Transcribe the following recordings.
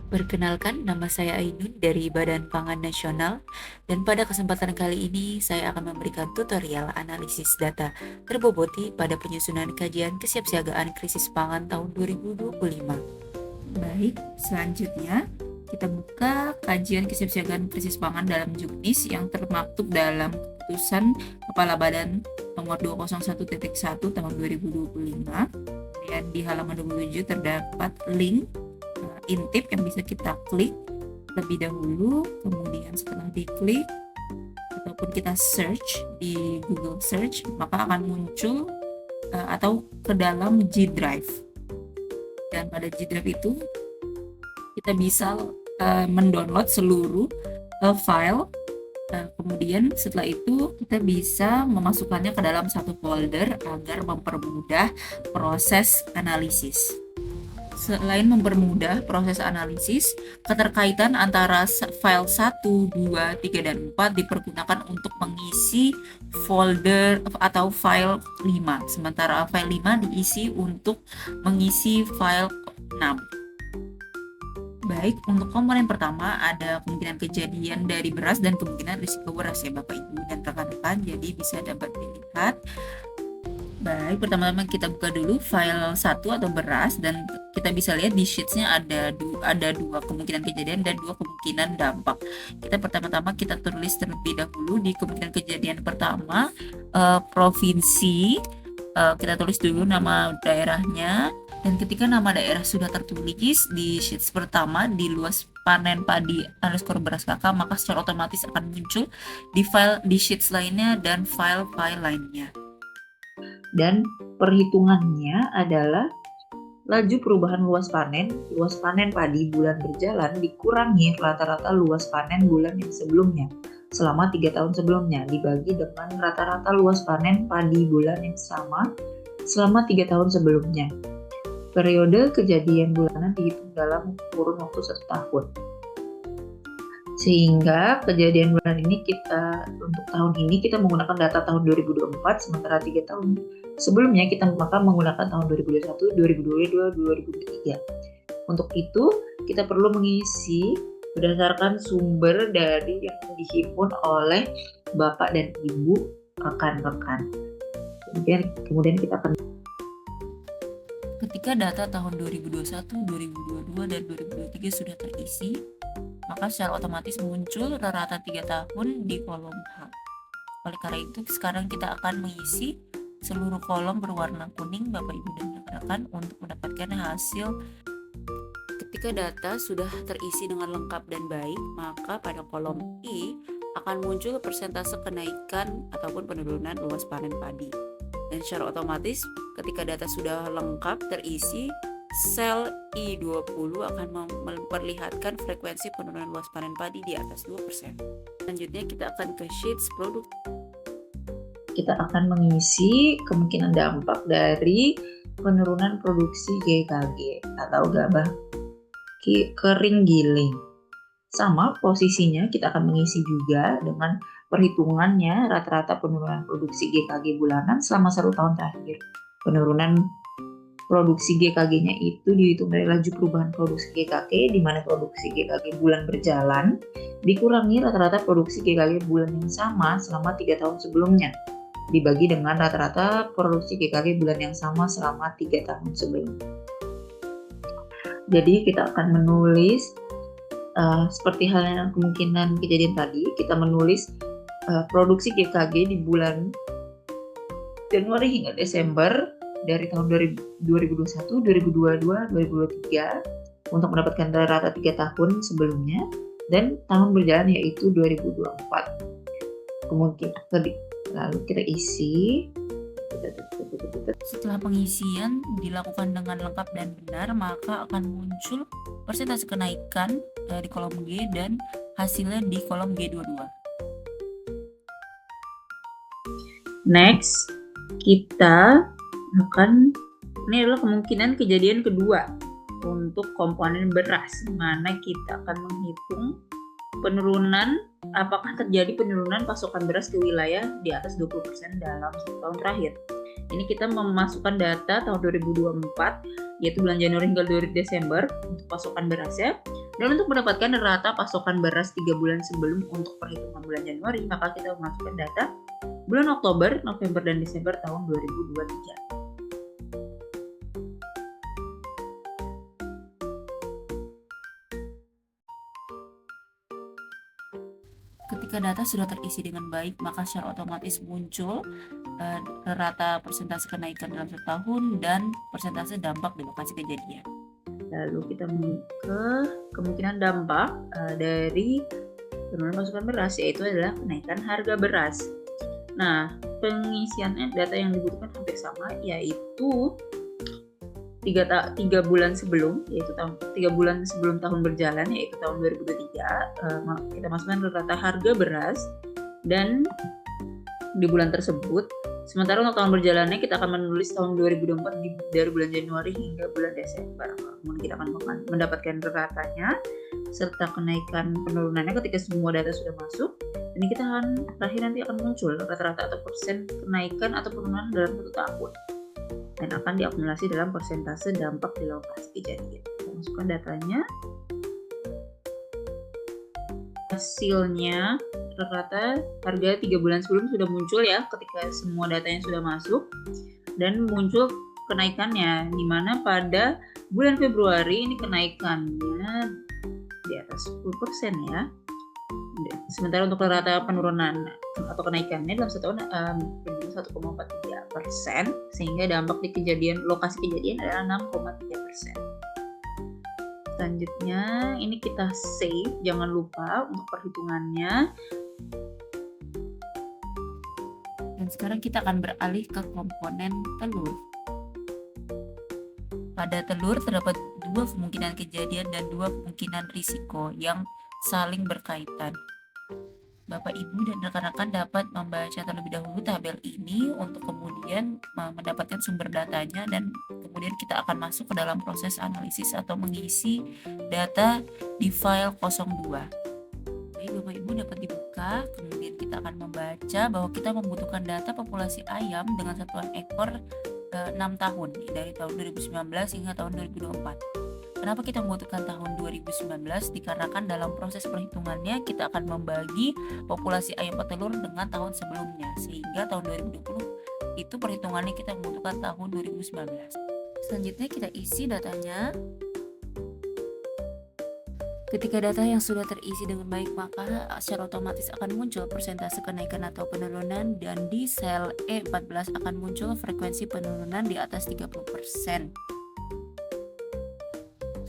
Perkenalkan, nama saya Ainun dari Badan Pangan Nasional, dan pada kesempatan kali ini saya akan memberikan tutorial analisis data terboboti pada penyusunan kajian kesiapsiagaan krisis pangan tahun 2025. Baik, selanjutnya kita buka kajian kesiapsiagaan krisis pangan dalam Juknis yang termaktub dalam keputusan Kepala Badan nomor 201.1 tahun 2025. Kemudian di halaman 27 terdapat link intip yang bisa kita klik lebih dahulu, kemudian setelah diklik ataupun kita search di Google Search, maka akan muncul atau ke dalam G Drive. Dan pada G Drive itu kita bisa mendownload seluruh file. Kemudian setelah itu kita bisa memasukkannya ke dalam satu folder agar mempermudah proses analisis. Selain mempermudah proses analisis, keterkaitan antara file 1, 2, 3, dan 4 dipergunakan untuk mengisi folder atau file 5. Sementara file 5 diisi untuk mengisi file 6. Baik, untuk komponen pertama ada kemungkinan kejadian dari beras dan kemungkinan risiko beras ya Bapak Ibu dan rekan-rekan, jadi bisa dapat dilihat. Baik, pertama-tama kita buka dulu file 1 atau beras, dan kita bisa lihat di sheetsnya ada dua kemungkinan kejadian dan dua kemungkinan dampak. Pertama-tama kita tulis terlebih dahulu di kemungkinan kejadian pertama provinsi. Kita tulis dulu nama daerahnya, dan ketika nama daerah sudah tertulis di sheets pertama di luas panen padi _beras KK, maka secara otomatis akan muncul di sheets lainnya dan file-file lainnya. Dan perhitungannya adalah laju perubahan luas panen padi bulan berjalan dikurangi rata-rata luas panen bulan yang sebelumnya selama 3 tahun sebelumnya dibagi dengan rata-rata luas panen padi bulan yang sama selama 3 tahun sebelumnya. Periode kejadian bulanan dihitung dalam kurun waktu 1 tahun. Sehingga kejadian bulan ini untuk tahun ini kita menggunakan data tahun 2024, sementara 3 tahun sebelumnya kita menggunakan tahun 2021, 2022, 2023. Untuk itu kita perlu mengisi berdasarkan sumber dari yang dihimpun oleh Bapak dan Ibu rekan-rekan. Kemudian kita akan ketika data tahun 2021, 2022, dan 2023 sudah terisi, maka secara otomatis muncul rata-rata 3 tahun di kolom H. Oleh karena itu, sekarang kita akan mengisi seluruh kolom berwarna kuning Bapak Ibu dan rekan-rekan untuk mendapatkan hasil. Ketika data sudah terisi dengan lengkap dan baik, maka pada kolom I akan muncul persentase kenaikan ataupun penurunan luas panen padi. Dan secara otomatis ketika data sudah lengkap terisi, sel I20 akan memperlihatkan frekuensi penurunan luas panen padi di atas 2%. Selanjutnya kita akan ke sheets produk. Kita akan mengisi kemungkinan dampak dari penurunan produksi GKG atau gabah kering giling. Sama posisinya kita akan mengisi juga dengan perhitungannya rata-rata penurunan produksi GKG bulanan selama 1 tahun terakhir. Penurunan produksi GKG-nya itu dihitung dari laju perubahan produksi GKG, di mana produksi GKG bulan berjalan dikurangi rata-rata produksi GKG bulan yang sama selama 3 tahun sebelumnya, dibagi dengan rata-rata produksi GKG bulan yang sama selama 3 tahun sebelumnya. Jadi kita akan menulis seperti halnya kemungkinan kejadian tadi, kita menulis produksi GKG di bulan Januari hingga Desember dari tahun 2021, 2022, 2023 untuk mendapatkan rata 3 tahun sebelumnya, dan tahun berjalan yaitu 2024. Kemudian lalu kita isi. Setelah pengisian dilakukan dengan lengkap dan benar, maka akan muncul persentase kenaikan di kolom G dan hasilnya di kolom G22. Next, ini adalah kemungkinan kejadian kedua untuk komponen beras, di mana kita akan menghitung penurunan, apakah terjadi penurunan pasokan beras ke wilayah di atas 20% dalam 1 tahun terakhir. Ini kita memasukkan data tahun 2024, yaitu bulan Januari hingga 2 Desember untuk pasokan berasnya. Dan untuk mendapatkan rata pasokan beras 3 bulan sebelum untuk perhitungan bulan Januari, maka kita memasukkan data bulan Oktober, November, dan Desember tahun 2023. Ketika data sudah terisi dengan baik, maka secara otomatis muncul rata persentase kenaikan dalam setahun dan persentase dampak di lokasi kejadian. Lalu kita menuju ke kemungkinan dampak dari penurunan pasokan beras, yaitu adalah kenaikan harga beras. Nah, pengisiannya data yang dibutuhkan hampir sama, yaitu 3 bulan sebelum, yaitu 3 bulan sebelum tahun berjalan, yaitu tahun 2023. Kita masukkan rata harga beras dan di bulan tersebut. Sementara untuk tahun berjalannya kita akan menulis tahun 2024 dari bulan Januari hingga bulan Desember. Kemudian kita akan mendapatkan ratanya serta kenaikan penurunannya ketika semua data sudah masuk. Ini kita akan terakhir nanti akan muncul rata-rata atau persen kenaikan atau penurunan dalam satu tahun dan akan diakumulasi dalam persentase dampak di lokasi kejadian. Kita masukkan datanya. Hasilnya rata-rata harga 3 bulan sebelum sudah muncul ya ketika semua datanya sudah masuk, dan muncul kenaikannya, di mana pada bulan Februari ini kenaikannya di atas 10% ya. Sementara untuk rata penurunan atau kenaikannya dalam setahun 1,43%, sehingga dampak di lokasi kejadian adalah 6,3%. Selanjutnya ini kita save, jangan lupa untuk perhitungannya. Dan sekarang kita akan beralih ke komponen telur. Pada telur terdapat 2 kemungkinan kejadian dan 2 kemungkinan risiko yang saling berkaitan. Bapak, Ibu, dan rekan-rekan dapat membaca terlebih dahulu tabel ini untuk kemudian mendapatkan sumber datanya, dan kemudian kita akan masuk ke dalam proses analisis atau mengisi data di file 02. Baik, Bapak Ibu dapat dibuka, kemudian kita akan membaca bahwa kita membutuhkan data populasi ayam dengan satuan ekor 6 tahun, dari tahun 2019 hingga tahun 2024. Kenapa kita membutuhkan tahun 2019? Dikarenakan dalam proses perhitungannya kita akan membagi populasi ayam petelur dengan tahun sebelumnya, sehingga tahun 2020 itu perhitungannya kita membutuhkan tahun 2019. Selanjutnya kita isi datanya. Ketika data yang sudah terisi dengan baik, maka secara otomatis akan muncul persentase kenaikan atau penurunan, dan di sel E14 akan muncul frekuensi penurunan di atas 30%.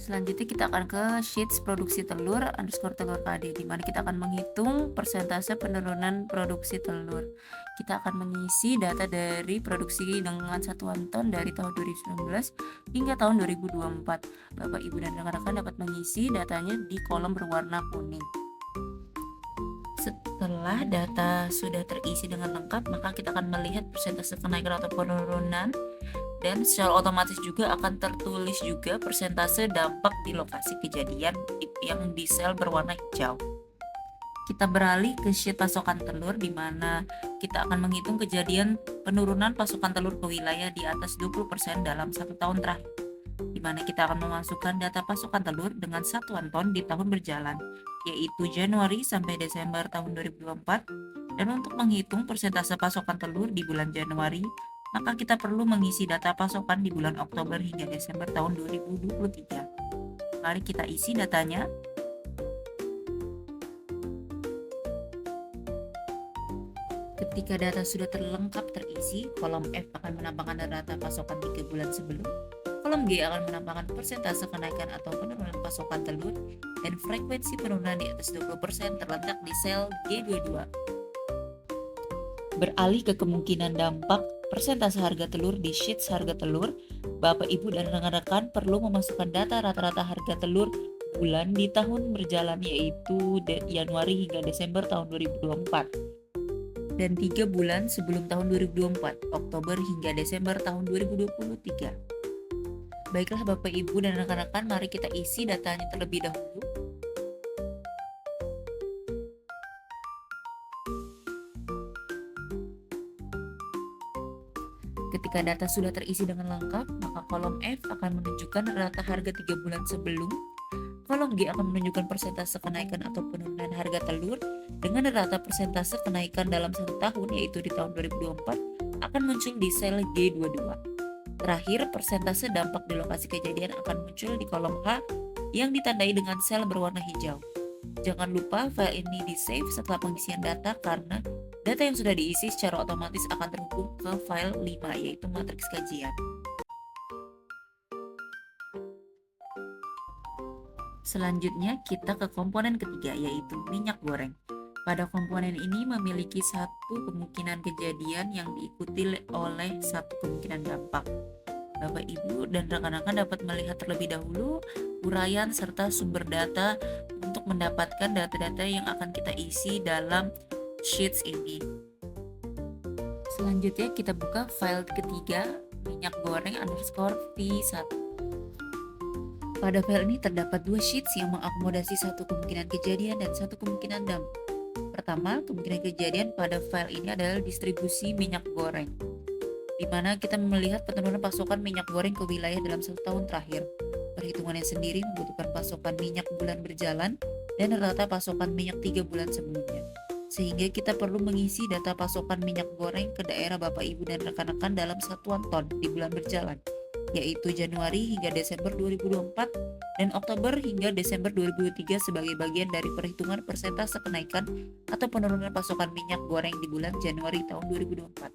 Selanjutnya kita akan ke sheets produksi telur _telur KD, di mana kita akan menghitung persentase penurunan produksi telur. Kita akan mengisi data dari produksi dengan satuan ton dari tahun 2019 hingga tahun 2024. Bapak, Ibu, dan rekan-rekan dapat mengisi datanya di kolom berwarna kuning. Setelah data sudah terisi dengan lengkap, maka kita akan melihat persentase kenaikan atau penurunan, dan secara otomatis juga akan tertulis juga persentase dampak di lokasi kejadian yang di sel berwarna hijau. Kita beralih ke sheet pasokan telur, di mana kita akan menghitung kejadian penurunan pasokan telur ke wilayah di atas 20% dalam 1 tahun terakhir, di mana kita akan memasukkan data pasokan telur dengan satuan ton di tahun berjalan, yaitu Januari sampai Desember tahun 2024. Dan untuk menghitung persentase pasokan telur di bulan Januari, maka kita perlu mengisi data pasokan di bulan Oktober hingga Desember tahun 2023. Mari kita isi datanya. Ketika data sudah terlengkap terisi, kolom F akan menampakkan data pasokan 3 bulan sebelum, kolom G akan menampakkan persentase kenaikan atau penurunan pasokan telur, dan frekuensi penurunan di atas 20% terletak di sel G22. Beralih ke kemungkinan dampak persentase harga telur di sheets harga telur, Bapak, Ibu, dan rekan-rekan perlu memasukkan data rata-rata harga telur bulan di tahun berjalan, yaitu Januari hingga Desember tahun 2024, dan 3 bulan sebelum tahun 2024, Oktober hingga Desember tahun 2023. Baiklah Bapak, Ibu, dan rekan-rekan, mari kita isi datanya terlebih dahulu. Ketika data sudah terisi dengan lengkap, maka kolom F akan menunjukkan rata harga 3 bulan sebelum, Kolom G akan menunjukkan persentase kenaikan atau penurunan harga telur dengan rata persentase kenaikan dalam 1 tahun, yaitu di tahun 2024 akan muncul di sel G22. Terakhir, persentase dampak di lokasi kejadian akan muncul di kolom H yang ditandai dengan sel berwarna hijau. Jangan lupa file ini di-save setelah pengisian data karena data yang sudah diisi secara otomatis akan terhubung ke file 5, yaitu matriks kajian. Selanjutnya kita ke komponen ketiga, yaitu minyak goreng. Pada komponen ini memiliki satu kemungkinan kejadian yang diikuti oleh satu kemungkinan dampak. Bapak, Ibu, dan rekan-rekan dapat melihat terlebih dahulu uraian serta sumber data untuk mendapatkan data-data yang akan kita isi dalam sheets ini. Selanjutnya kita buka file ketiga, minyak goreng _V1. Pada file ini terdapat 2 sheets yang mengakomodasi satu kemungkinan kejadian dan satu kemungkinan dampak. Pertama, kemungkinan kejadian pada file ini adalah distribusi minyak goreng, di mana kita melihat penurunan pasokan minyak goreng ke wilayah dalam 1 tahun terakhir. Perhitungannya sendiri membutuhkan pasokan minyak bulan berjalan dan rata pasokan minyak 3 bulan sebelumnya. Sehingga kita perlu mengisi data pasokan minyak goreng ke daerah Bapak, Ibu, dan rekan-rekan dalam satuan ton di bulan berjalan, yaitu Januari hingga Desember 2024 dan Oktober hingga Desember 2023 sebagai bagian dari perhitungan persentase kenaikan atau penurunan pasokan minyak goreng di bulan Januari tahun 2024.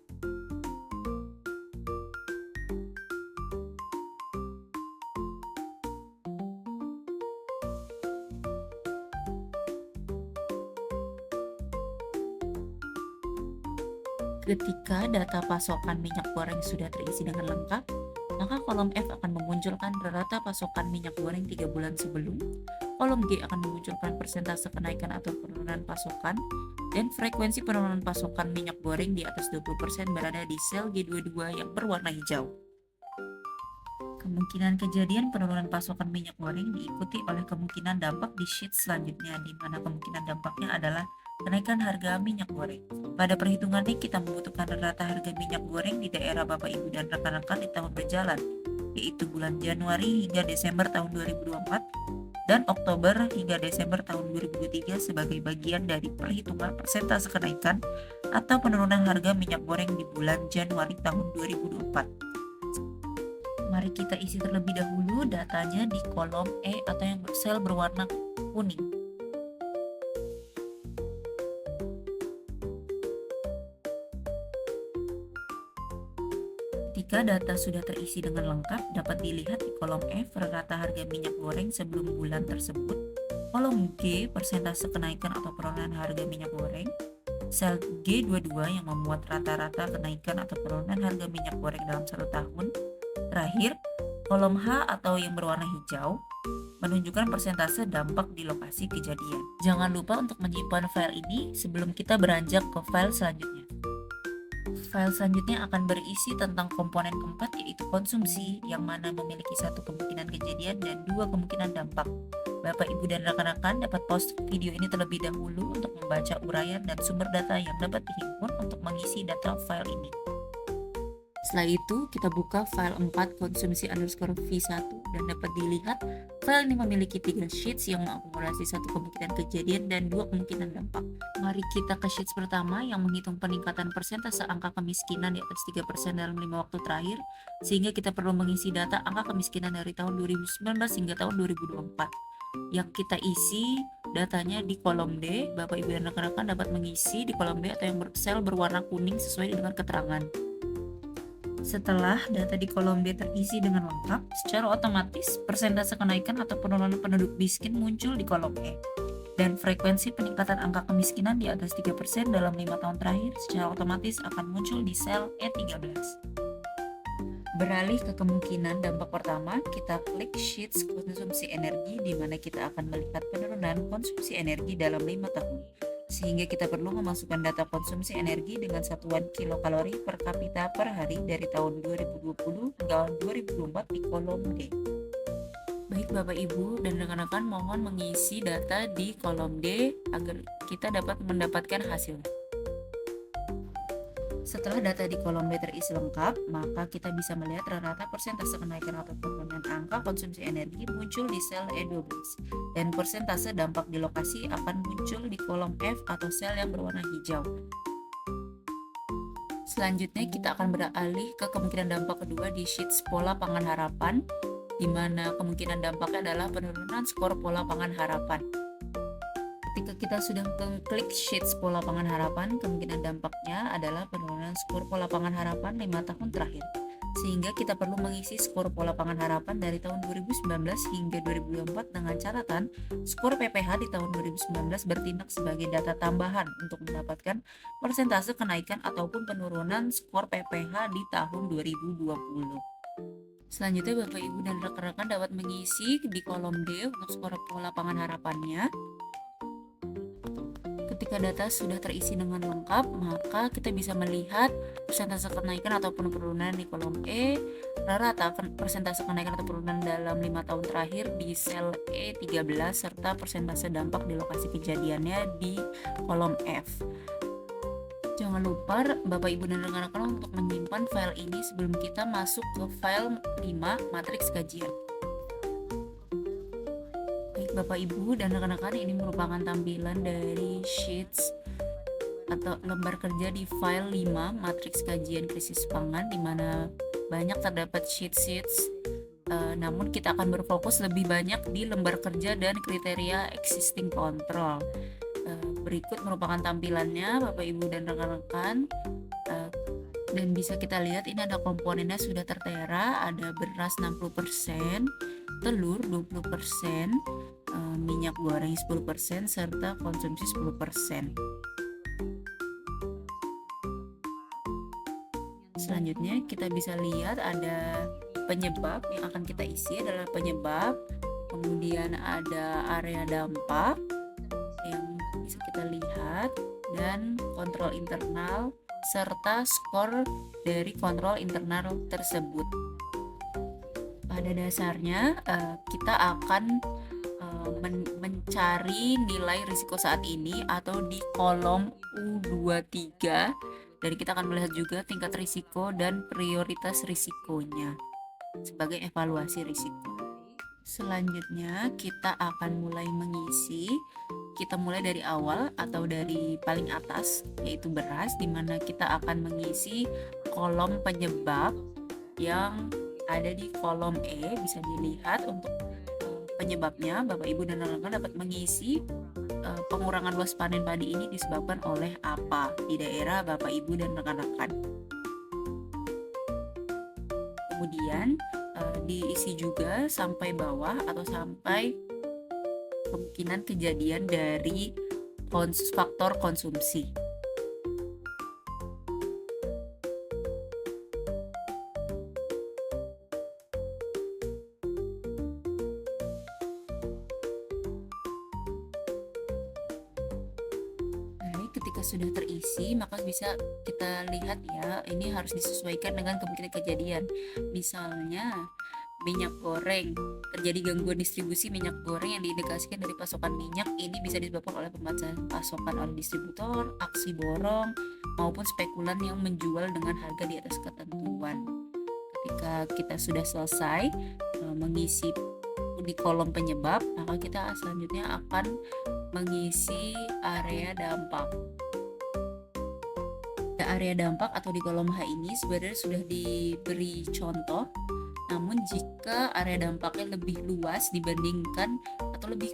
Ketika data pasokan minyak goreng sudah terisi dengan lengkap, maka kolom F akan memunculkan rata pasokan minyak goreng 3 bulan sebelum, kolom G akan memunculkan persentase kenaikan atau penurunan pasokan, dan frekuensi penurunan pasokan minyak goreng di atas 20% berada di sel G22 yang berwarna hijau. Kemungkinan kejadian penurunan pasokan minyak goreng diikuti oleh kemungkinan dampak di sheet selanjutnya, di mana kemungkinan dampaknya adalah kenaikan harga minyak goreng. Pada perhitungannya kita membutuhkan rata harga minyak goreng di daerah Bapak, Ibu, dan rekan-rekan di tahun berjalan, yaitu bulan Januari hingga Desember tahun 2024 dan Oktober hingga Desember tahun 2023 sebagai bagian dari perhitungan persentase kenaikan atau penurunan harga minyak goreng di bulan Januari tahun 2024. Mari kita isi terlebih dahulu datanya di kolom E atau yang sel berwarna kuning. Ketika data sudah terisi dengan lengkap, dapat dilihat di kolom F rata harga minyak goreng sebelum bulan tersebut, kolom G persentase kenaikan atau penurunan harga minyak goreng, sel G22 yang memuat rata-rata kenaikan atau penurunan harga minyak goreng dalam 1 tahun. Terakhir, kolom H atau yang berwarna hijau menunjukkan persentase dampak di lokasi kejadian. Jangan lupa untuk menyimpan file ini sebelum kita beranjak ke file selanjutnya. File selanjutnya akan berisi tentang komponen keempat, yaitu konsumsi, yang mana memiliki satu kemungkinan kejadian dan 2 kemungkinan dampak. Bapak, Ibu, dan rekan-rekan dapat pause video ini terlebih dahulu untuk membaca uraian dan sumber data yang dapat dihimpun untuk mengisi data file ini. Setelah itu, kita buka file 4 konsumsi _V1 dan dapat dilihat file ini memiliki 3 sheets yang mengakumulasi satu kemungkinan kejadian dan 2 kemungkinan dampak. Mari kita ke sheets pertama yang menghitung peningkatan persentase angka kemiskinan di atas 3% dalam 5 waktu terakhir, sehingga kita perlu mengisi data angka kemiskinan dari tahun 2019 hingga tahun 2024. Yang kita isi datanya di kolom D. Bapak, Ibu, dan rekan-rekan dapat mengisi di kolom D atau yang sel berwarna kuning sesuai dengan keterangan. Setelah data di kolom D terisi dengan lengkap, secara otomatis persentase kenaikan atau penurunan penduduk miskin muncul di kolom E. Dan frekuensi peningkatan angka kemiskinan di atas 3% dalam 5 tahun terakhir secara otomatis akan muncul di sel E13. Beralih ke kemungkinan dampak pertama, kita klik sheets konsumsi energi, di mana kita akan melihat penurunan konsumsi energi dalam 5 tahun. Sehingga kita perlu memasukkan data konsumsi energi dengan satuan kilokalori per kapita per hari dari tahun 2020 hingga 2024 di kolom D. Baik Bapak, Ibu, dan rekan-rekan, mohon mengisi data di kolom D agar kita dapat mendapatkan hasil. Setelah data di kolom B terisi lengkap, maka kita bisa melihat rata-rata persentase kenaikan atau penurunan angka konsumsi energi muncul di sel E12, dan persentase dampak di lokasi akan muncul di kolom F atau sel yang berwarna hijau. Selanjutnya kita akan beralih ke kemungkinan dampak kedua di sheets pola pangan harapan, di mana kemungkinan dampaknya adalah penurunan skor pola pangan harapan. Ketika kita sudah mengklik sheets pola pangan harapan, kemungkinan dampaknya adalah penurunan skor pola pangan harapan 5 tahun terakhir. Sehingga kita perlu mengisi skor pola pangan harapan dari tahun 2019 hingga 2024 dengan catatan skor PPH di tahun 2019 bertindak sebagai data tambahan untuk mendapatkan persentase kenaikan ataupun penurunan skor PPH di tahun 2020. Selanjutnya Bapak Ibu dan rekan-rekan dapat mengisi di kolom D untuk skor pola pangan harapannya. Ketika data sudah terisi dengan lengkap, maka kita bisa melihat persentase kenaikan ataupun penurunan di kolom E, rata persentase kenaikan atau penurunan dalam 5 tahun terakhir di sel E13, serta persentase dampak di lokasi kejadiannya di kolom F. Jangan lupa Bapak Ibu dan rekan-rekan untuk menyimpan file ini sebelum kita masuk ke file 5 matriks kajian. Baik Bapak Ibu dan rekan-rekan, ini merupakan tampilan dari sheets atau lembar kerja di file 5 matriks kajian krisis pangan, di mana banyak terdapat sheets, namun kita akan berfokus lebih banyak di lembar kerja dan kriteria existing control. Berikut merupakan tampilannya Bapak Ibu dan rekan-rekan, dan bisa kita lihat ini ada komponennya sudah tertera, ada beras 60%, telur 20%, minyak goreng 10%, serta konsumsi 10%. Selanjutnya kita bisa lihat ada penyebab yang akan kita isi adalah penyebab, kemudian ada area dampak yang bisa kita lihat, dan kontrol internal serta skor dari kontrol internal tersebut. Pada dasarnya kita akan mencari nilai risiko saat ini atau di kolom U23, dan kita akan melihat juga tingkat risiko dan prioritas risikonya sebagai evaluasi risiko. Selanjutnya kita akan mulai mengisi. Kita mulai dari awal atau dari paling atas, yaitu beras, di mana kita akan mengisi kolom penyebab yang ada di kolom E. Bisa dilihat untuk penyebabnya, Bapak Ibu dan rekan-rekan dapat mengisi pengurangan luas panen padi ini disebabkan oleh apa di daerah Bapak Ibu dan rekan-rekan. Kemudian diisi juga sampai bawah atau sampai kemungkinan kejadian dari faktor konsumsi. Ketika sudah terisi, maka bisa kita lihat ya, ini harus disesuaikan dengan kemungkinan kejadian. Misalnya minyak goreng, terjadi gangguan distribusi minyak goreng yang diindikasikan dari pasokan minyak, ini bisa disebabkan oleh pembatasan pasokan oleh distributor, aksi borong, maupun spekulan yang menjual dengan harga di atas ketentuan. Ketika kita sudah selesai mengisi di kolom penyebab, maka kita selanjutnya akan mengisi area dampak. Area dampak atau di kolom H ini sebenarnya sudah diberi contoh, namun jika area dampaknya lebih luas dibandingkan atau lebih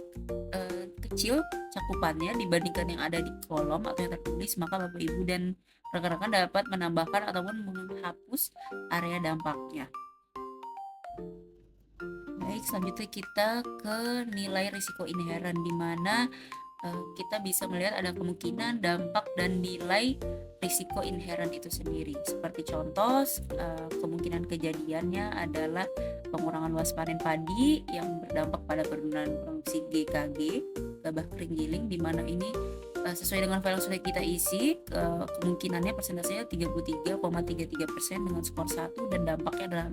kecil cakupannya dibandingkan yang ada di kolom atau yang tertulis, maka Bapak Ibu dan rekan-rekan dapat menambahkan ataupun menghapus area dampaknya. Baik, selanjutnya kita ke nilai risiko inheren, di mana kita bisa melihat ada kemungkinan, dampak, dan nilai risiko inheren itu sendiri. Seperti contoh, kemungkinan kejadiannya adalah pengurangan luas panen padi yang berdampak pada penurunan produksi GKG, gabah kering giling, di mana ini sesuai dengan file yang sudah kita isi, kemungkinannya persentasenya 33,33% dengan skor 1, dan dampaknya adalah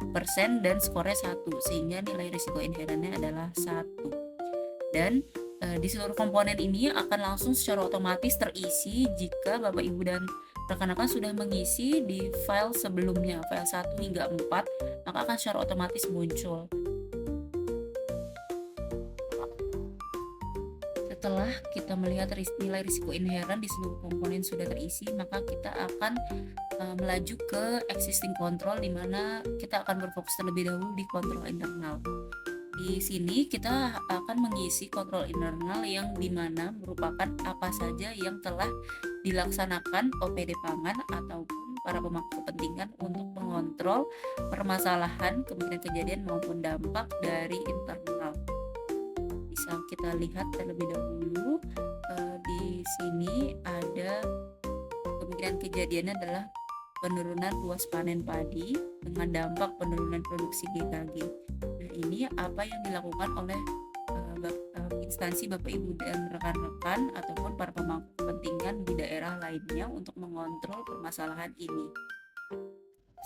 0% dan skornya 1, sehingga nilai risiko inherennya adalah 1. Dan di seluruh komponen ini akan langsung secara otomatis terisi jika Bapak Ibu dan rekan-rekan sudah mengisi di file sebelumnya, file 1 hingga 4, maka akan secara otomatis muncul. Setelah kita melihat nilai risiko inheren di seluruh komponen sudah terisi, maka kita akan melaju ke existing control, di mana kita akan berfokus terlebih dahulu di kontrol internal. Di sini kita akan mengisi kontrol internal yang dimana merupakan apa saja yang telah dilaksanakan OPD pangan ataupun para pemangku kepentingan untuk mengontrol permasalahan, kemungkinan kejadian maupun dampak dari internal. Bisa kita lihat terlebih dahulu di sini ada kemungkinan kejadiannya adalah penurunan luas panen padi dengan dampak penurunan produksi GKG. Dan ini apa yang dilakukan oleh instansi Bapak Ibu dan rekan-rekan ataupun para pemangku kepentingan di daerah lainnya untuk mengontrol permasalahan ini.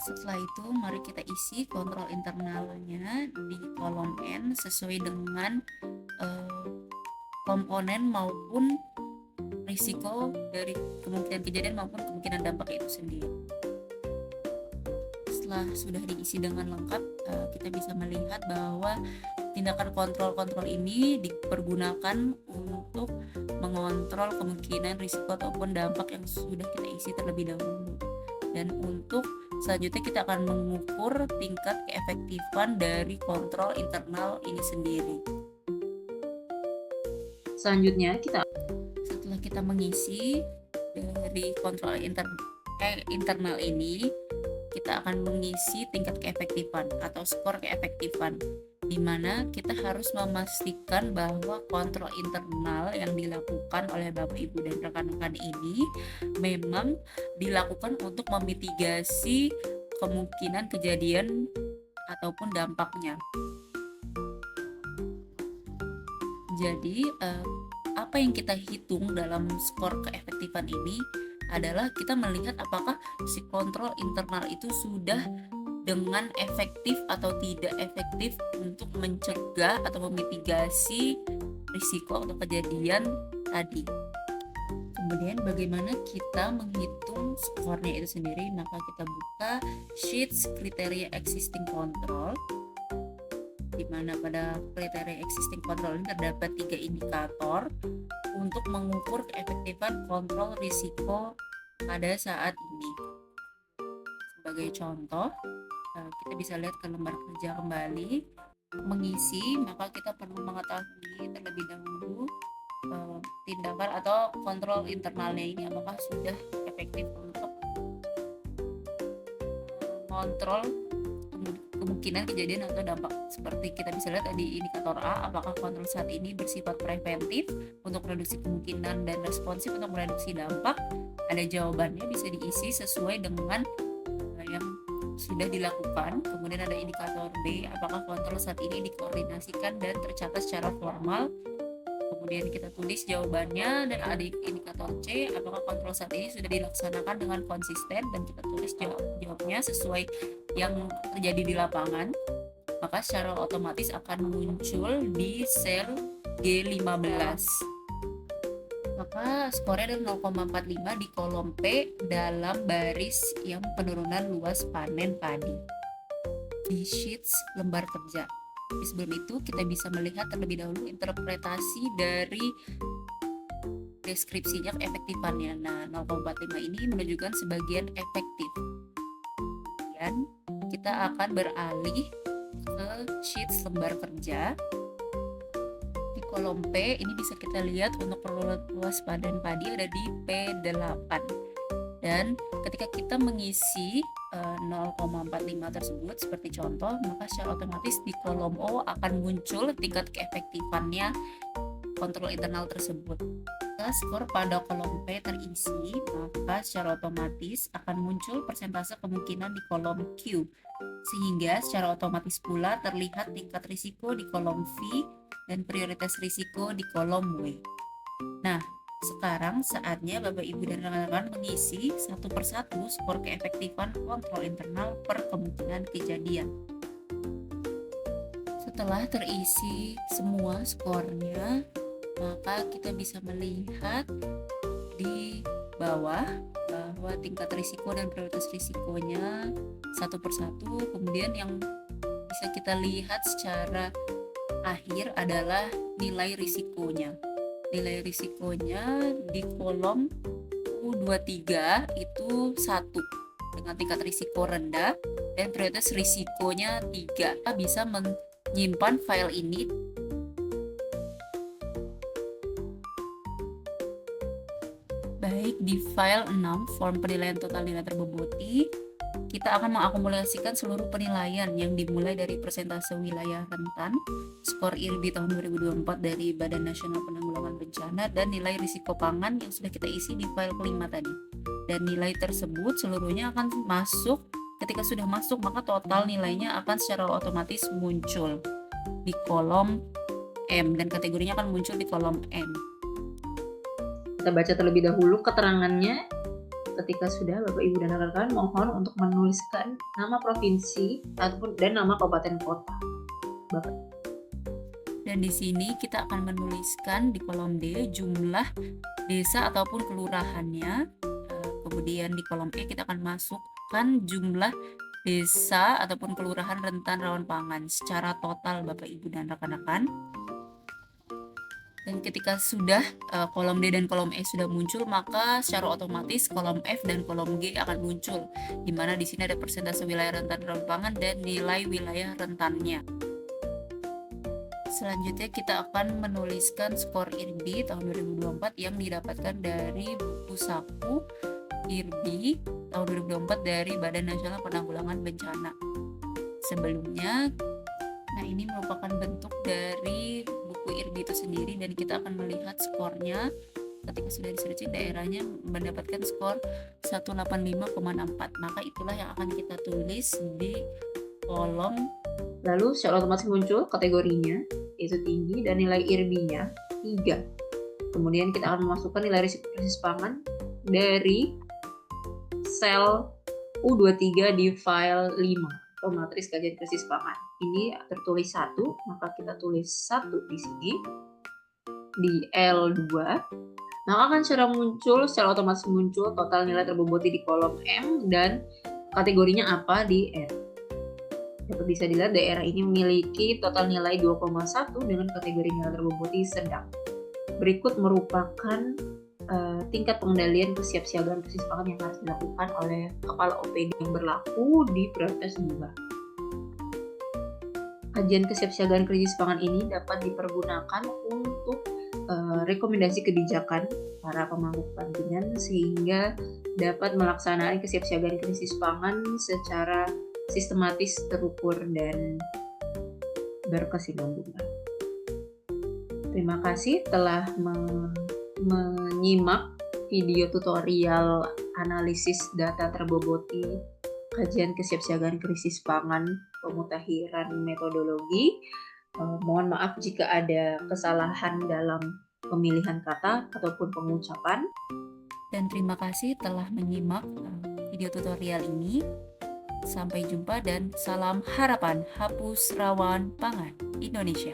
Setelah itu mari kita isi kontrol internalnya di kolom N sesuai dengan komponen maupun risiko dari kemungkinan kejadian maupun kemungkinan dampak itu sendiri. Setelah sudah diisi dengan lengkap, kita bisa melihat bahwa tindakan kontrol-kontrol ini dipergunakan untuk mengontrol kemungkinan risiko ataupun dampak yang sudah kita isi terlebih dahulu. Dan untuk selanjutnya kita akan mengukur tingkat keefektifan dari kontrol internal ini sendiri. Selanjutnya setelah kita mengisi dari kontrol internal ini, kita akan mengisi tingkat keefektifan atau skor keefektifan, di mana kita harus memastikan bahwa kontrol internal yang dilakukan oleh Bapak Ibu dan rekan-rekan ini memang dilakukan untuk memitigasi kemungkinan kejadian ataupun dampaknya. Jadi apa yang kita hitung dalam skor keefektifan ini adalah kita melihat apakah si kontrol internal itu sudah dengan efektif atau tidak efektif untuk mencegah atau memitigasi risiko atau kejadian tadi. Kemudian bagaimana kita menghitung skornya itu sendiri, maka kita buka sheets kriteria existing control, di mana pada kriteria existing control ini terdapat 3 indikator untuk mengukur keefektifan kontrol risiko pada saat ini. Sebagai contoh, kita bisa lihat ke lembar kerja kembali. Mengisi, maka kita perlu mengetahui terlebih dahulu tindakan atau kontrol internalnya ini apakah sudah efektif untuk mengontrol kemungkinan kejadian atau dampak. Seperti kita bisa lihat di indikator A, apakah kontrol saat ini bersifat preventif untuk reduksi kemungkinan dan responsif untuk mereduksi dampak. Ada jawabannya, bisa diisi sesuai dengan yang sudah dilakukan. Kemudian ada indikator B, apakah kontrol saat ini dikoordinasikan dan tercatat secara formal. Kemudian kita tulis jawabannya. Dan ada indikator C, apakah kontrol saat ini sudah dilaksanakan dengan konsisten, dan kita tulis jawabnya sesuai yang terjadi di lapangan. Maka secara otomatis akan muncul di sel G15. Maka skornya adalah 0,45 di kolom P dalam baris yang penurunan luas panen padi di sheets lembar kerja. Tapi sebelum itu kita bisa melihat terlebih dahulu interpretasi dari deskripsinya keefektifannya. Nah, 0,45 ini menunjukkan sebagian efektif. Dan kita akan beralih ke sheets lembar kerja. Di kolom P ini bisa kita lihat untuk penurunan luas panen padi ada di P8. Dan ketika kita mengisi 0,45 tersebut seperti contoh, maka secara otomatis di kolom O akan muncul tingkat keefektifannya kontrol internal tersebut. Jika skor pada kolom P terisi, maka secara otomatis akan muncul persentase kemungkinan di kolom Q, sehingga secara otomatis pula terlihat tingkat risiko di kolom V dan prioritas risiko di kolom W. Nah, sekarang saatnya Bapak Ibu dan rekan-rekan mengisi satu persatu skor keefektifan kontrol internal per kemungkinan kejadian. Setelah terisi semua skornya, maka kita bisa melihat di bawah bahwa tingkat risiko dan prioritas risikonya satu persatu. Kemudian yang bisa kita lihat secara akhir adalah nilai risikonya. Nilai risikonya di kolom U23 itu 1 dengan tingkat risiko rendah dan prioritas risikonya 3. Kita bisa menyimpan file ini baik di file 6 form penilaian total nilai terboboti. Kita akan mengakumulasikan seluruh penilaian yang dimulai dari persentase wilayah rentan, skor IRBI tahun 2024 dari Badan Nasional Penanggulangan Bencana, dan nilai risiko pangan yang sudah kita isi di file kelima tadi. Dan nilai tersebut seluruhnya akan masuk. Ketika sudah masuk, maka total nilainya akan secara otomatis muncul di kolom M dan kategorinya akan muncul di kolom N. Kita baca terlebih dahulu keterangannya. Ketika sudah, Bapak Ibu dan rekan-rekan mohon untuk menuliskan nama provinsi ataupun dan nama kabupaten kota. Bapak. Dan di sini kita akan menuliskan di kolom D jumlah desa ataupun kelurahannya. Kemudian di kolom E kita akan masukkan jumlah desa ataupun kelurahan rentan rawan pangan secara total, Bapak Ibu dan rekan-rekan. Dan ketika sudah kolom D dan kolom E sudah muncul, maka secara otomatis kolom F dan kolom G akan muncul, di mana di sini ada persentase wilayah rentan rawan pangan dan nilai wilayah rentannya. Selanjutnya kita akan menuliskan skor IRBI tahun 2024 yang didapatkan dari buku saku IRBI tahun 2024 dari Badan Nasional Penanggulangan Bencana. Sebelumnya, nah ini merupakan bentuk dari buku IRBI itu sendiri dan kita akan melihat skornya. Ketika sudah di-searching daerahnya mendapatkan skor 185,64, maka itulah yang akan kita tulis di kolom. Lalu secara otomatis muncul kategorinya, yaitu tinggi, dan nilai IRBI-nya 3. Kemudian kita akan memasukkan nilai risiko krisis pangan dari sel U23 di file 5, matris kajian krisis pangan. Ini tertulis 1, maka kita tulis 1 di sini, di L2. Maka akan secara otomatis muncul total nilai terboboti di kolom M dan kategorinya apa di N. Dapat bisa dilihat daerah ini memiliki total nilai 2,1 dengan kategori nilai terboboti sedang. Berikut merupakan tingkat pengendalian kesiapsiagaan krisis pangan yang harus dilakukan oleh kepala OPD yang berlaku di prioritas 2. Kajian kesiapsiagaan krisis pangan ini dapat dipergunakan untuk rekomendasi kebijakan para pemangku kepentingan sehingga dapat melaksanakan kesiapsiagaan krisis pangan secara sistematis, terukur, dan berkesinambungan. Terima kasih telah menyimak video tutorial analisis data terboboti kajian kesiapsiagaan krisis pangan pemutakhiran metodologi. Mohon maaf jika ada kesalahan dalam pemilihan kata ataupun pengucapan. Dan terima kasih telah menyimak video tutorial ini. Sampai jumpa dan salam harapan hapus rawan pangan Indonesia.